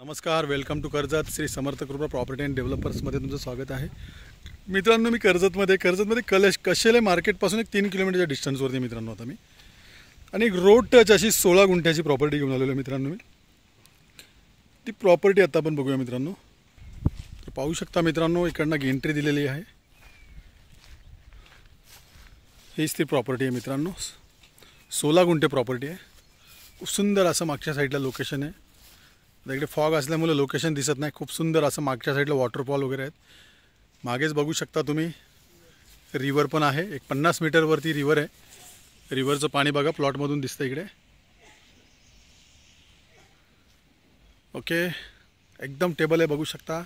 नमस्कार, welcome to Karjat Shri Samarth कृपा property and डेव्हलपर्समध्ये तुमचं स्वागत आहे. मित्रांनो, मी कर्जतमध्ये कशेले मार्केटपासून एक 3 किलोमीटरच्या डिस्टन्सवरती मित्रांनो आता मी आणि एक रोड टच अशी 16 गुंठ्याची प्रॉपर्टी घेऊन आलेलो मित्रांनो. मी ती प्रॉपर्टी आता आपण बघूया मित्रांनो. तर पाहू शकता मित्रांनो, इकडनं एंट्री दिलेली आहे. हीच ती प्रॉपर्टी आहे मित्रांनो. 16 गुंठे प्रॉपर्टी आहे. खूप सुंदर असं मागच्या साईडला लोकेशन आहे. इकडे फॉग असल्यामुळे लोकेशन दिसत नाही. खूप सुंदर असं मागच्या साईडला वॉटरफॉल वगैरे आहेत. मागेच बघू शकता तुम्ही रिव्हर पण आहे. एक 50 मीटरवरती रिव्हर आहे. रिव्हरचं पाणी बघा प्लॉटमधून दिसतं इकडे. ओके, एकदम टेबल आहे बघू शकता.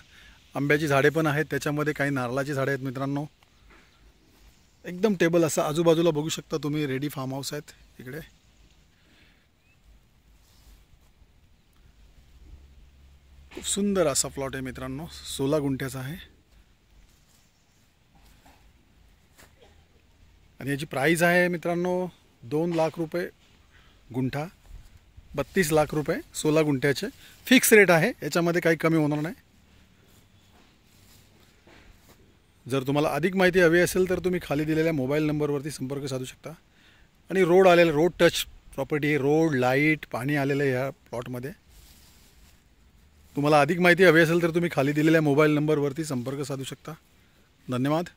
आंब्याची झाडे पण आहेत, त्याच्यामध्ये काही नारळाची झाडे आहेत मित्रांनो. एकदम टेबल असं आजूबाजूला बघू शकता तुम्ही. रेडी फार्म हाऊस आहेत इकडे. खूप सुंदर असा प्लॉट आहे मित्रांनो. 16 गुंठ्याचा आहे आणि याची प्राइस आहे मित्रांनो 2 लाख रुपये गुंठा. 32 लाख रुपये 16 गुंठ्याचे फिक्स रेट आहे. याच्यामध्ये काही कमी होणार नाही. जर तुम्हाला अधिक माहिती हवी असेल तर तुम्ही खाली दिलेल्या मोबाईल नंबरवरती संपर्क साधू शकता. आणि रोड टच प्रॉपर्टी आहे. रोड, लाईट, पाणी आलेलं आहे ह्या प्लॉटमध्ये. तुम्हाला अधिक माहिती हवी असेल तर तुम्ही खाली दिलेल्या मोबाईल नंबरवरती संपर्क साधू शकता. धन्यवाद.